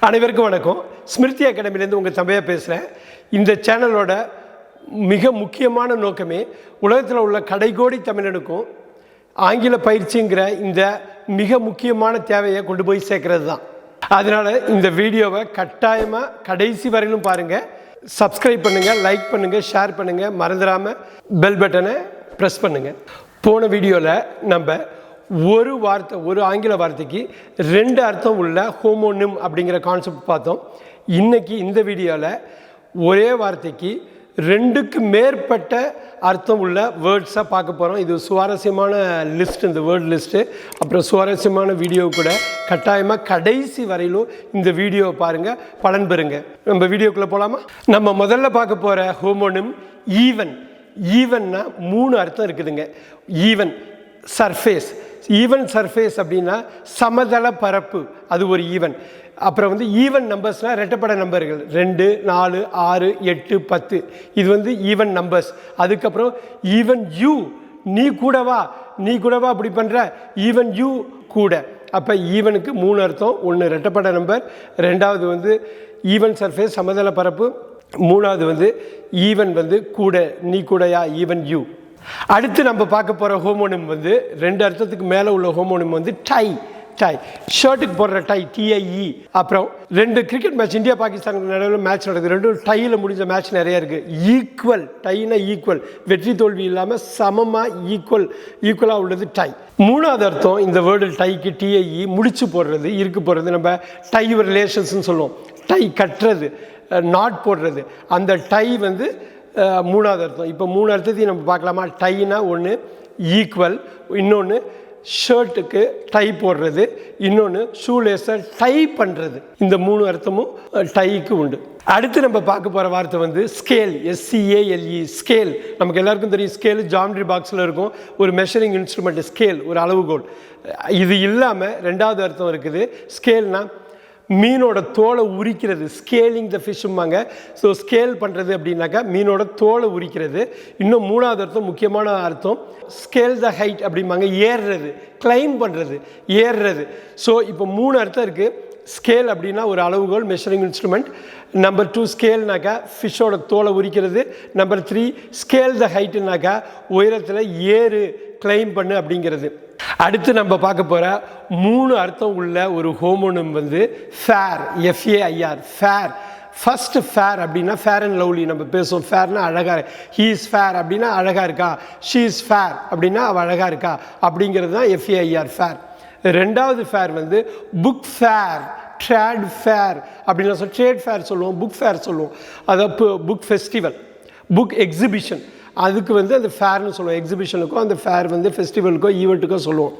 அனைவருக்கும் வணக்கம். ஸ்மிருதி அகாடமிலேருந்து உங்கள் தம்பையா பேசுகிறேன். இந்த சேனலோட மிக முக்கியமான நோக்கமே உலகத்தில் உள்ள கடைகோடி தமிழனுக்கும் ஆங்கில பயிற்சிங்கிற இந்த மிக முக்கியமான தேவையை கொண்டு போய் சேர்க்கறது தான். அதனால் இந்த வீடியோவை கட்டாயமாக கடைசி வரையிலும் பாருங்கள். சப்ஸ்கிரைப் பண்ணுங்கள், லைக் பண்ணுங்கள், ஷேர் பண்ணுங்கள், மறந்துடாமல் பெல் பட்டனை ப்ரெஸ் பண்ணுங்கள். போன வீடியோவில் நம்ம ஒரு ஆங்கில வார்த்தைக்கு ரெண்டு அர்த்தம் உள்ள ஹோமோனிம் அப்படிங்கிற கான்செப்ட் பார்த்தோம். இன்னைக்கு இந்த வீடியோவில் ஒரே வார்த்தைக்கு ரெண்டுக்கு மேற்பட்ட அர்த்தம் உள்ள வேர்ட்ஸாக பார்க்க போகிறோம். இது சுவாரஸ்யமான லிஸ்ட், இந்த வேர்ட் லிஸ்ட்டு. அப்புறம் சுவாரஸ்யமான வீடியோ கூட. கட்டாயமாக கடைசி வரையிலும் இந்த வீடியோவை பாருங்கள், பலன் பெறுங்க. நம்ம வீடியோக்குள்ளே போகலாமா? நம்ம முதல்ல பார்க்க போகிற ஹோமோனிம் ஈவன். ஈவன்னா 3 அர்த்தம் இருக்குதுங்க. Even surface. ஈவன் சர்ஃபேஸ் அப்படின்னா சமதள பரப்பு, அது ஒரு ஈவன். அப்புறம் ஈவன் நம்பர்ஸ்னால் ரெட்டப்பட நம்பர்கள் 2, 4, 6, 8, 10. இது ஈவன் நம்பர்ஸ். அதுக்கப்புறம் ஈவன் யூ, நீ கூடவா அப்படி பண்ணுற, ஈவன் யூ கூட. அப்போ ஈவனுக்கு 3 அர்த்தம். ஒன்று ரெட்டப்பட நம்பர், ரெண்டாவது ஈவன் சர்ஃபேஸ் சமதள பரப்பு, மூணாவது ஈவன் கூட, நீ கூடயா, ஈவன் யூ. அடுத்து நம்ம பார்க்க போகிற ஹோமோனிம் 2 அர்த்தத்துக்கு மேலே உள்ள ஹோமோனிம் டை. ஷர்ட்டுக்கு போடுற டை, TIE. அப்புறம் 2 கிரிக்கெட் மேட்ச் இந்தியா பாகிஸ்தான் நடுவில் மேட்ச் நடக்குது. 2 டையில் முடிஞ்ச மேட்ச் நிறைய இருக்குது. ஈக்குவல், டைனா ஈக்குவல், வெற்றி தோல்வி இல்லாமல் சமமாக ஈக்குவலாக உள்ளது டை. மூணாவது அர்த்தம் இந்த வேர்டு டைக்கு TIE, முடிச்சு போடுறது, இருக்கு போடுறது. நம்ம டை ரிலேஷன்ஸ்னு சொல்லுவோம். டை கட்டுறது, நாட் போடுறது. அந்த டை மூணாவது அர்த்தம். இப்போ 3 அர்த்தத்தையும் நம்ம பார்க்கலாமா? டைனா ஒன்று ஈக்குவல், இன்னொன்று ஷர்ட்டுக்கு டை போடுறது, இன்னொன்று ஷூலேஸை டை பண்ணுறது. இந்த 3 அர்த்தமும் டைக்கு உண்டு. அடுத்து நம்ம பார்க்க போகிற வார்த்தை ஸ்கேல், SCALE. ஸ்கேல் நமக்கு எல்லாருக்கும் தெரியும். ஸ்கேல் ஜாமெட்ரி பாக்ஸில் இருக்கும், ஒரு மெஷரிங் இன்ஸ்ட்ருமெண்ட். ஸ்கேல் ஒரு அளவுகோல். இது இல்லாமல் 2வது அர்த்தம் இருக்குது. ஸ்கேல்னா மீனோட தோலை உரிக்கிறது, ஸ்கேலிங் த ஃபிஷ்ஷும்பாங்க. ஸோ ஸ்கேல் பண்ணுறது அப்படின்னாக்கா மீனோட தோலை உரிக்கிறது. இன்னும் 3வது அர்த்தம், முக்கியமான அர்த்தம், ஸ்கேல் த ஹைட் அப்படிம்பாங்க. ஏறுறது, கிளைம் பண்ணுறது, ஏறுறது. ஸோ இப்போ 3 அர்த்தம் இருக்குது. ஸ்கேல் அப்படின்னா ஒரு அளவுகோல், மெஷரிங் இன்ஸ்ட்ருமெண்ட். நம்பர் 2 ஸ்கேல்னாக்கா ஃபிஷ்ஷோட தோலை உரிக்கிறது. நம்பர் 3 ஸ்கேல் த ஹைட்டுனாக்கா உயரத்தில் ஏறு, கிளைம் பண்ணு அப்படிங்கிறது. அடுத்து நம்ம பார்க்க போகிற 3 அர்த்தம் உள்ள ஒரு homonym fair, FAIR. Fair. First fair அப்படின்னா ஃபேர் அண்ட் லவ்லி நம்ம பேசுவோம். ஃபேர்னா அழகாக, ஹீ இஸ் ஃபேர் அப்படின்னா அழகாக இருக்கா, ஷீ இஸ் ஃபேர் அப்படின்னா அவள் அழகாக இருக்கா அப்படிங்கிறது தான் FAIR, ஃபேர். ரெண்டாவது fair book fair, trade fair அப்படின்னா ட்ரேட் ஃபேர் சொல்லுவோம், புக் ஃபேர் சொல்லுவோம். அதாவது புக் ஃபெஸ்டிவல், புக் எக்ஸிபிஷன், அதுக்கு அந்த ஃபேர்னு சொல்லுவோம். எக்ஸிபிஷனுக்கும் அந்த ஃபேர் ஃபெஸ்டிவலுக்கோ ஈவெண்ட்டுக்கோ சொல்லுவோம்.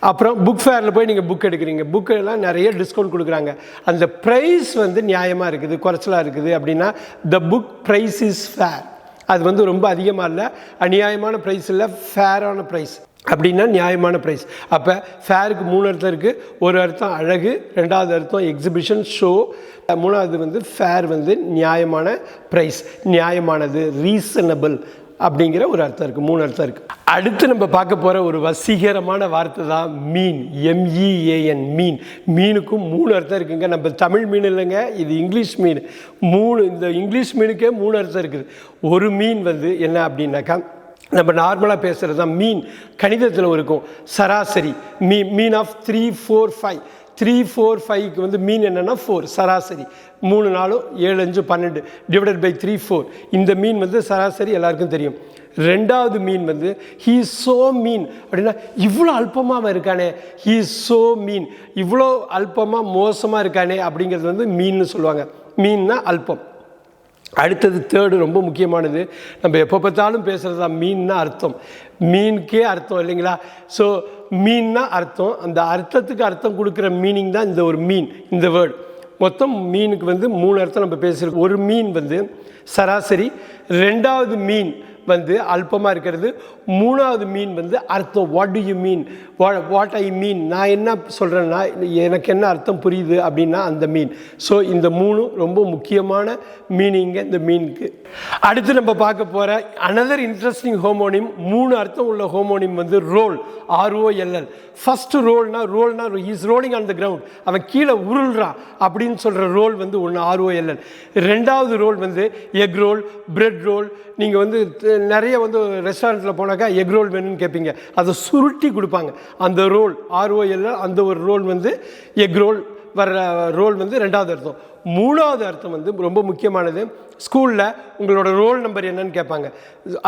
அப்புறம் புக் ஃபேரில் போய் நீங்கள் புக் எடுக்கிறீங்க, புக்கெல்லாம் நிறைய டிஸ்கவுண்ட் கொடுக்குறாங்க. அந்த ப்ரைஸ் நியாயமாக இருக்குது, குறைச்சலாக இருக்குது அப்படின்னா the book price is fair. அது ரொம்ப அதிகமாக இல்லை, அநியாயமான ப்ரைஸ் இல்லை, ஃபேரான ப்ரைஸ் அப்படின்னா நியாயமான ப்ரைஸ். அப்போ ஃபேருக்கு 3 அர்த்தம் இருக்குது. ஒரு அர்த்தம் அழகு, ரெண்டாவது அர்த்தம் எக்ஸிபிஷன், ஷோ, மூணாவது ஃபேர் நியாயமான ப்ரைஸ், நியாயமானது, ரீசனபிள் அப்படிங்கிற ஒரு அர்த்தம் இருக்குது. 3 அர்த்தம் இருக்குது. அடுத்து நம்ம பார்க்க போகிற ஒரு வசீகரமான வார்த்தை தான் மீன், MEAN, மீன். மீனுக்கும் 3 அர்த்தம் இருக்குங்க. நம்ம தமிழ் மீன் இல்லைங்க, இது இங்கிலீஷ் மீன். இந்த இங்கிலீஷ் மீனுக்கே 3 அர்த்தம் இருக்குது. ஒரு மீன் என்ன அப்படின்னாக்கா நம்ம நார்மலாக பேசுகிறது தான் மீன். கணிதத்தில் இருக்கும் சராசரி, மீன் ஆஃப் 3, 4, 5. 3, 4, 5க்கு மீன் என்னென்னா 4, சராசரி. 3, 4, 7, 5, 12 டிவைடட் பை 3, 4. இந்த மீன் சராசரி எல்லாருக்கும் தெரியும். ரெண்டாவது மீன் ஹீ இஸ் ஸோ மீன் அப்படின்னா இவ்வளோ அல்பமாக இருக்கானே, ஹீ இஸ் ஸோ மீன், இவ்வளோ அல்பமாக மோசமாக இருக்கானே அப்படிங்கிறது மீன்னு சொல்லுவாங்க. மீன்னா அல்பம். அடுத்தது தேர்டு, ரொம்ப முக்கியமானது, நம்ம எப்போ பார்த்தாலும் பேசுகிறது தான் மீன்னா அர்த்தம். மீனுக்கே அர்த்தம் இல்லைங்களா? ஸோ மீன்னா அர்த்தம், அந்த அர்த்தத்துக்கு அர்த்தம் கொடுக்குற மீனிங் தான் இந்த ஒரு மீன், இந்த வேர்டு. மொத்தம் மீனுக்கு 3 அர்த்தம் நம்ம பேசுகிறோம். ஒரு மீன் சராசரி, ரெண்டாவது மீன் வந்து அல்பமாக இருக்கிறது. மூணாவது மீன் வந்து அர்த்தம். What do you mean, what I mean, நான் என்ன சொல்கிறேன்னா எனக்கு என்ன அர்த்தம் புரியுது அப்படின்னா அந்த மீன். ஸோ இந்த மூணும் ரொம்ப முக்கியமான மீனிங்க இந்த மீனுக்கு. அடுத்து நம்ம பார்க்க போகிற அனதர் இன்ட்ரெஸ்டிங் ஹோமோனிம், 3 அர்த்தம் உள்ள ஹோமோனிம் வந்து ரோல், ROLL. ஃபர்ஸ்ட் ரோல்னா is rolling on the ground, அவன் கீழே உருள்றான் அப்படின்னு சொல்கிற ரோல் வந்து ஒன்று ROLL. ரெண்டாவது ரோல் வந்து எக் ரோல், பிரெட் ரோல். நீங்கள் வந்து நிறைய வந்து ரெஸ்டாரண்ட்டில் போனாக்கா எக் ரோல் வேணும்னு கேட்பீங்க, அதை சுருட்டி கொடுப்பாங்க, அந்த ரோல் ROLL. அந்த ஒரு ரோல் வந்து எக் ரோல் வர்ற ரோல் வந்து ரெண்டாவது அர்த்தம். மூணாவது அர்த்தம் வந்து ரொம்ப முக்கியமானது. ஸ்கூலில் உங்களோட ரோல் நம்பர் என்னன்னு கேட்பாங்க.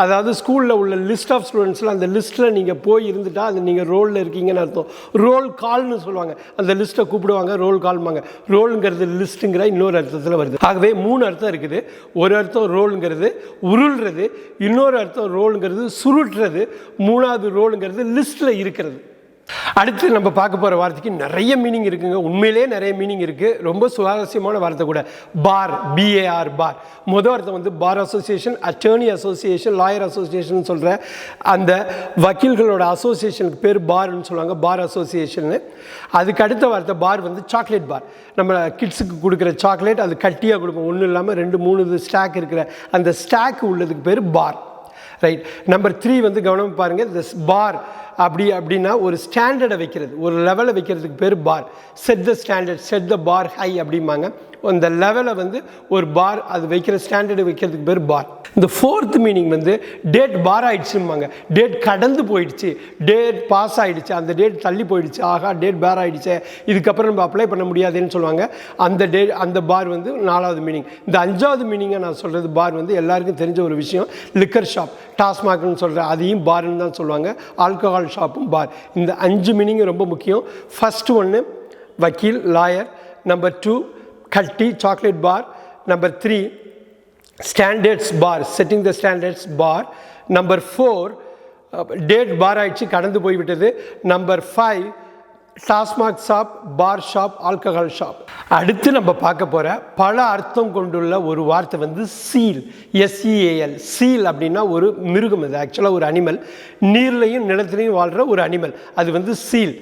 அதாவது ஸ்கூலில் உள்ள லிஸ்ட் ஆஃப் ஸ்டூடெண்ட்ஸில் அந்த லிஸ்ட்டில் நீங்கள் போய் இருந்துட்டால் அது நீங்கள் ரோலில் இருக்கீங்கன்னு அர்த்தம். ரோல் கால்னு சொல்லுவாங்க, அந்த லிஸ்ட்டை கூப்பிடுவாங்க, ரோல் கால்மாங்க. ரோலுங்கிறது லிஸ்ட்டுங்கிற இன்னொரு அர்த்தத்தில் வருது. ஆகவே 3 அர்த்தம் இருக்குது. ஒரு அர்த்தம் ரோலுங்கிறது உருள்றது, இன்னொரு அர்த்தம் ரோலுங்கிறது சுருட்டுறது, மூணாவது ரோலுங்கிறது லிஸ்ட்டில் இருக்கிறது. அடுத்து நம்ம பார்க்க போகிற வார்த்தைக்கு நிறைய மீனிங் இருக்குங்க, உண்மையிலே நிறைய மீனிங் இருக்குது. ரொம்ப சுவாரஸ்யமான வார்த்தை கூட. பார், BAR, பார். முதல் அர்த்தம் வந்து bar association, attorney association, lawyer association சொல்கிற அந்த வக்கீல்களோட அசோசியேஷனுக்கு பேர் பார்னு சொல்லுவாங்க, பார் அசோசியேஷன். அதுக்கு அடுத்த வார்த்தை பார் வந்து சாக்லேட் பார். நம்ம கிட்ஸுக்கு கொடுக்குற சாக்லேட் அது கட்டியாக கொடுப்போம், ஒன்றும் இல்லாமல் 2-3 ஸ்டாக் இருக்கிற அந்த ஸ்டாக் உள்ளதுக்கு பேர் பார். ரைட். நம்பர் 3 வந்து கவனமாக பாருங்கள். இந்த பார் அப்படின்னா ஒரு ஸ்டாண்டர்டை வைக்கிறது, ஒரு லெவலை வைக்கிறதுக்கு பேர் bar. Set the standard, set the bar high அப்படிம்பாங்க. அந்த லெவலை வந்து ஒரு பார், அது வைக்கிற ஸ்டாண்டர்டு வைக்கிறதுக்கு பேர் பார். இந்த 4th மீனிங் வந்து டேட் பார் ஆகிடுச்சும்பாங்க. டேட் கடந்து போயிடுச்சு, டேட் பாஸ் ஆகிடுச்சு, அந்த டேட் தள்ளி போயிடுச்சு, ஆகா டேட் பார் ஆகிடுச்சு, இதுக்கப்புறம் நம்ம அப்ளை பண்ண முடியாதுன்னு சொல்லுவாங்க. அந்த பார் வந்து 4வது மீனிங். இந்த 5வது மீனிங்கை நான் சொல்கிறது பார் வந்து எல்லாருக்கும் தெரிஞ்ச ஒரு விஷயம். லிக்கர் ஷாப், டாஸ்மாக்னு சொல்கிற அதையும் பார்னு தான் சொல்லுவாங்க. ஆல்கஹால் ஷாப்பும் பார். இந்த 5 மீனிங் ரொம்ப முக்கியம். ஃபர்ஸ்ட் ஒன்று வக்கீல், லாயர். நம்பர் 2 கட்டி, chocolate bar. Number 3 standards bar, setting the standards bar. Number 4 date bar ஆயிடுச்சு, கடந்து போய்விட்டது. Number 5 TASMAC shop, bar shop, alcohol shop. அடுத்து நம்ம பார்க்க போகிற பல அர்த்தம் கொண்டுள்ள ஒரு வார்த்தை வந்து சீல், SEAL. சீல் அப்படின்னா ஒரு மிருகம், அது ஆக்சுவலாக ஒரு அனிமல், நீர்லையும் நிலத்திலையும் வாழ்கிற ஒரு அனிமல், அது வந்து சீல்.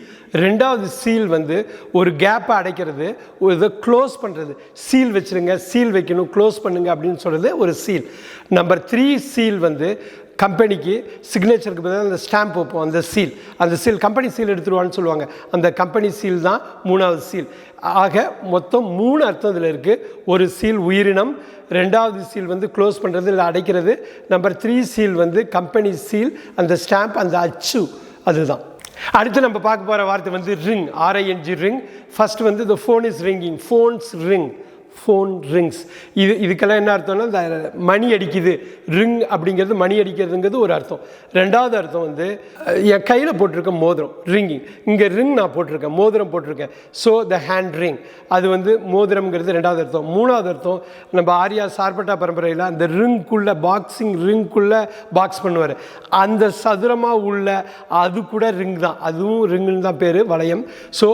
ரெண்டாவது சீல் வந்து ஒரு கேப்பை அடைக்கிறது, ஒரு இதை க்ளோஸ் பண்ணுறது. சீல் வச்சுருங்க, சீல் வைக்கணும், க்ளோஸ் பண்ணுங்க அப்படின்னு சொல்கிறது ஒரு சீல். நம்பர் 3 சீல் வந்து கம்பெனிக்கு சிக்னேச்சருக்கு பதிலாக அந்த ஸ்டாம்ப் வைப்போம், அந்த சீல் கம்பெனி சீல் எடுத்துருவான்னு சொல்லுவாங்க, அந்த கம்பெனி சீல் தான் 3வது சீல். ஆக மொத்தம் 3 அர்த்தம் இதில் இருக்குது. ஒரு சீல் உயிரினம், ரெண்டாவது சீல் வந்து க்ளோஸ் பண்ணுறது இல்லை அடைக்கிறது. நம்பர் 3 சீல் வந்து கம்பெனி சீல், அந்த ஸ்டாம்ப், அந்த அச்சு, அதுதான். அடுத்து நம்ம பார்க்க போகிற வார்த்தை வந்து ரிங், RING, ரிங். ஃபர்ஸ்ட் வந்து the phone is ringing, phones ring, phone rings. இதுக்கெல்லாம் என்ன அர்த்தம்னா இந்த மணி அடிக்குது, ரிங் அப்படிங்கிறது மணி அடிக்கிறதுங்கிறது ஒரு அர்த்தம். ரெண்டாவது அர்த்தம் வந்து என் கையில் போட்டிருக்க மோதிரம், ரிங்கிங். இங்கே ரிங் நான் போட்டிருக்கேன், மோதிரம் போட்டிருக்கேன், ஸோ த ஹேண்ட் ரிங், அது வந்து மோதிரம்ங்கிறது ரெண்டாவது அர்த்தம். மூணாவது அர்த்தம் நம்ம ஆரியா சார்பட்டா பரம்பரையில் அந்த ரிங்குள்ளே பாக்ஸிங் ரிங்குள்ளே பாக்ஸ் பண்ணுவார், அந்த சதுரமாக உள்ள அது கூட ரிங் தான், அதுவும் ரிங்குன்னு தான் பேர், வளையம். ஸோ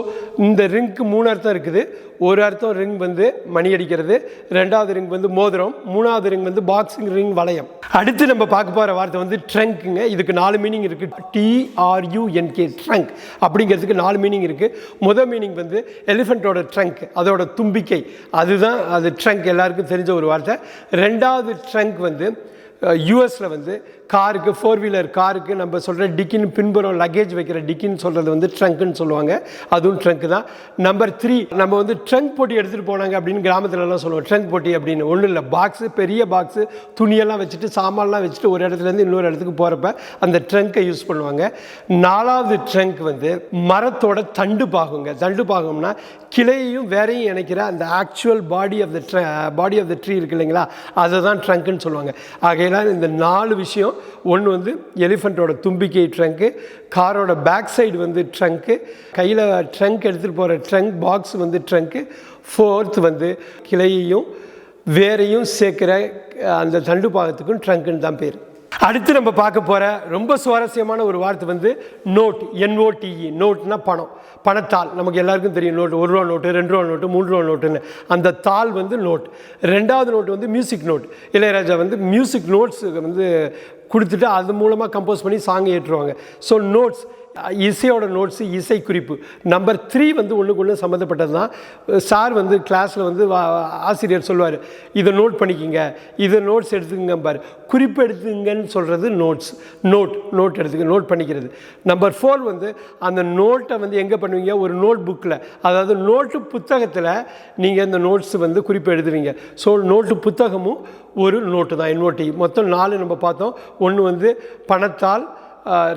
இந்த ரிங்க்கு 3 அர்த்தம் இருக்குது. ஒரு அர்த்தம் ரிங் வந்து மணி அடிக்கிறது, ரெண்டாவது ரிங் வந்து மோதிரம், மூணாவது ரிங் வந்து பாக்ஸிங் ரிங், வளையம். அடுத்து நம்ம பார்க்க போகிற வார்த்தை வந்து ட்ரங்க்குங்க. இதுக்கு 4 மீனிங் இருக்குது. TRUNK, ட்ரங்க் அப்படிங்கிறதுக்கு 4 மீனிங் இருக்குது. முதல் மீனிங் வந்து எலிஃபெண்ட்டோட ட்ரங்க், அதோட தும்பிக்கை, அதுதான் அது ட்ரங்க், எல்லாருக்கும் தெரிஞ்ச ஒரு வார்த்தை. ரெண்டாவது ட்ரங்க் வந்து யூஎஸில் வந்து காருக்கு, 4 வீலர் காருக்கு நம்ம சொல்கிற டிக்கின்னு, பின்புறம் லக்கேஜ் வைக்கிற டிக்கின்னு சொல்கிறது வந்து ட்ரங்க்குன்னு சொல்லுவாங்க, அதுவும் ட்ரங்க்கு தான். நம்பர் 3 நம்ம வந்து ட்ரங்க் போட்டி எடுத்துகிட்டு போனாங்க அப்படின்னு கிராமத்துலலாம் சொல்லுவோம். ட்ரங்க் போட்டி அப்படின்னு ஒன்றும் இல்லை, பாக்ஸு, பெரிய பாக்ஸு, துணியெல்லாம் வச்சுட்டு, சாமான்லாம் வச்சுட்டு ஒரு இடத்துலேருந்து இன்னொரு இடத்துக்கு போகிறப்ப அந்த ட்ரங்க்கை யூஸ் பண்ணுவாங்க. 4வது ட்ரங்க் வந்து மரத்தோட தண்டு பாகுங்க. தண்டு பாகம்னா கிளையையும் வேறையும் இணைக்கிற அந்த actual body of the tree இருக்கு இல்லைங்களா, அதை தான் ட்ரங்க்குன்னு சொல்லுவாங்க. ஆகையெல்லாம் இந்த 4 விஷயம், ஒன்று வந்து எலிஃபெண்ட்டோட தும்பிக்கை ட்ரங்க்கு, காரோட பேக் சைடு வந்து ட்ரங்க்கு, கையில் ட்ரங்க் எடுத்துகிட்டு போகிற ட்ரங்க் பாக்ஸ் வந்து ட்ரங்க்கு, 4th வந்து கிளையையும் வேரையும் சேர்க்குற அந்த தண்டு பாகத்துக்கும் ட்ரங்க்குன்னு தான் பேர். அடுத்து நம்ம பார்க்க போகிற ரொம்ப சுவாரஸ்யமான ஒரு வார்த்தை வந்து நோட், NOTE. நோட்னா பணம், பணத்தாள். நமக்கு எல்லாருக்கும் தெரியும் நோட்டு, 1 ரூபா நோட்டு, 2 ரூபா நோட்டு, 3 ரூபா நோட்டுன்னு. அந்த தாள் வந்து நோட். ரெண்டாவது நோட்டு வந்து மியூசிக் நோட். இளையராஜா வந்து மியூசிக் நோட்ஸ் வந்து கொடுத்துட்டு அது மூலமாக கம்போஸ் பண்ணி சாங் ஏற்றுவாங்க. ஸோ நோட்ஸ், இசையோட நோட்ஸு, இசை குறிப்பு. நம்பர் 3 வந்து ஒன்றுக்கு ஒன்று சம்மந்தப்பட்டது தான். சார் வந்து கிளாஸில் வந்து ஆசிரியர் சொல்லுவார், இதை நோட் பண்ணிக்கிங்க, இதை நோட்ஸ் எடுத்துக்கங்க பாரு. குறிப்பு எடுத்துங்கன்னு சொல்கிறது நோட்ஸ். நோட் எடுத்துக்க, நோட் பண்ணிக்கிறது. நம்பர் 4 வந்து அந்த நோட்டை வந்து எங்கே பண்ணுவீங்க, ஒரு நோட் புக்கில், அதாவது நோட்டு புத்தகத்தில் நீங்கள் இந்த நோட்ஸ் வந்து குறிப்பு எழுதுவீங்க. ஸோ நோட்டு புத்தகமும் ஒரு நோட்டு தான், NOT. மொத்தம் 4 நம்ம பார்த்தோம். ஒன்று வந்து பணத்தாள்,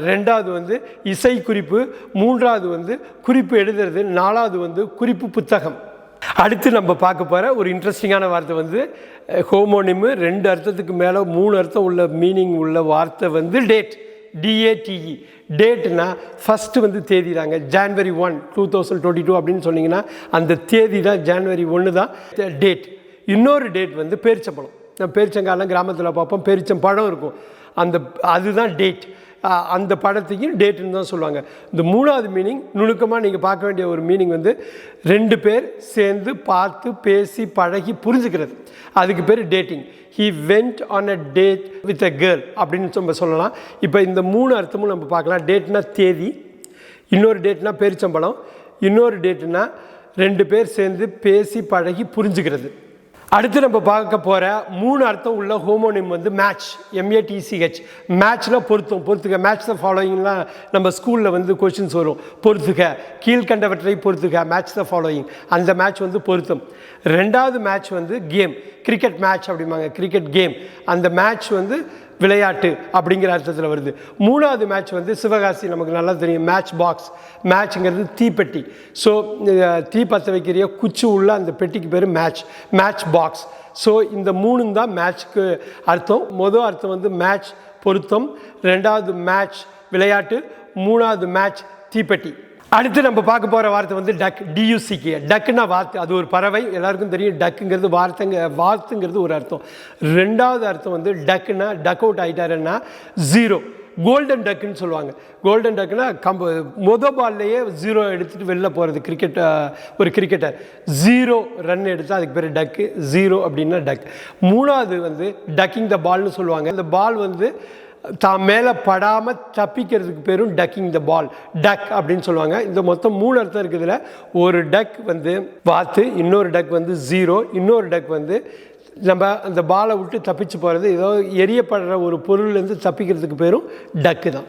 ரெண்டாவது வந்து இசை குறிப்பு, மூன்றாவது வந்து குறிப்பு எழுதுறது, நாலாவது வந்து குறிப்பு புத்தகம். அடுத்து நம்ம பார்க்க போகிற ஒரு இன்ட்ரெஸ்டிங்கான வார்த்தை வந்து ஹோமோனிம். 2 அர்த்தத்துக்கு மேலே 3 அர்த்தம் உள்ள மீனிங் உள்ள வார்த்தை வந்து டேட், DATE. டேட்னா ஃபஸ்ட்டு வந்து தேதி தாங்க. January 1, 2022 அப்படின்னு சொன்னீங்கன்னா அந்த தேதி தான் January 1 தான் டேட். இன்னொரு டேட் வந்து பேரிச்சம்பழம். பேரிச்சங்காலம் கிராமத்தில் பார்ப்போம், பேரிச்சம்பழம் இருக்கும், அதுதான் டேட். அந்த படத்தையும் டேட்டுன்னு தான் சொல்லுவாங்க. இந்த 3வது மீனிங் நுணுக்கமாக நீங்கள் பார்க்க வேண்டிய ஒரு மீனிங் வந்து 2 பேர் சேர்ந்து பார்த்து பேசி பழகி புரிஞ்சுக்கிறது, அதுக்கு பேர் dating. He went on a date with a girl அப்படின்னு நம்ம சொல்லலாம். இப்போ இந்த 3 அர்த்தமும் நம்ம பார்க்கலாம். டேட்னா தேதி, இன்னொரு டேட்னா பேரிச்சம்பழம், இன்னொரு டேட்னா 2 பேர் சேர்ந்து பேசி பழகி புரிஞ்சுக்கிறது. அடுத்து நம்ம பார்க்க போகிற 3 அர்த்தம் உள்ள ஹோமோனிம் வந்து மேட்ச், MATCH. மேட்ச்னால் பொறுத்துக்க. மேட்ச் த ஃபாலோயிங்லாம் நம்ம ஸ்கூலில் வந்து கொஸ்டின்ஸ் வரும். பொறுத்துக்க, கீழ்கண்டவற்றை பொறுத்துக்க, மேட்ச் த ஃபாலோயிங். அந்த மேட்ச் வந்து பொருத்தம். ரெண்டாவது மேட்ச் வந்து கேம், கிரிக்கெட் மேட்ச் அப்படிம்பாங்க, கிரிக்கெட் கேம். அந்த மேட்ச் வந்து விளையாட்டு அப்படிங்கிற அர்த்தத்தில் வருது. 3வது மேட்ச் வந்து சிவகாசி, நமக்கு நல்லா தெரியும், மேட்ச் பாக்ஸ். மேட்ச்ங்கிறது தீப்பெட்டி. ஸோ தீ பற்ற வைக்கிற குச்சி உள்ள அந்த பெட்டிக்கு பேர் மேட்ச் பாக்ஸ். ஸோ இந்த 3 தான் மேட்ச்க்கு அர்த்தம். மொதல் அர்த்தம் வந்து மேட்ச் பொருத்தம், ரெண்டாவது மேட்ச் விளையாட்டு, 3வது மேட்ச் தீப்பெட்டி. அடுத்து நம்ம பார்க்க போகிற வார்த்தை வந்து டக், DUCK. டக்குன்னா வார்த்தை, அது ஒரு பறவை, எல்லாருக்கும் தெரியும். டக்குங்கிறது வார்த்தைங்கிறது ஒரு அர்த்தம். ரெண்டாவது அர்த்தம் வந்து டக்குன்னா டக் அவுட் ஆகிட்டாருன்னா 0. கோல்டன் டக்குன்னு சொல்லுவாங்க. கோல்டன் டக்குன்னா மொதல் பால்லையே 0 எடுத்துகிட்டு வெளில போகிறது. ஒரு கிரிக்கெட்டர் 0 ரன் எடுத்தால் அதுக்கு பேர் டக்கு. 0 அப்படின்னா டக். 3வது வந்து டக்கிங் த பால்னு சொல்லுவாங்க. இந்த பால் வந்து தான் மேலே படாமல் தப்பிக்கிறதுக்கு பேரும் டக்கிங் த பால், டக் அப்படின்னு சொல்லுவாங்க. இந்த மொத்தம் 3 அர்த்தம் இருக்குதுல. ஒரு டக் வந்து வாத்து, இன்னொரு டக் வந்து 0, இன்னொரு டக் வந்து நம்ம அந்த பாலை விட்டு தப்பிச்சு போகிறது, ஏதோ எரியப்படுற ஒரு பொருள்லேருந்து தப்பிக்கிறதுக்கு பேரும் டக்கு தான்.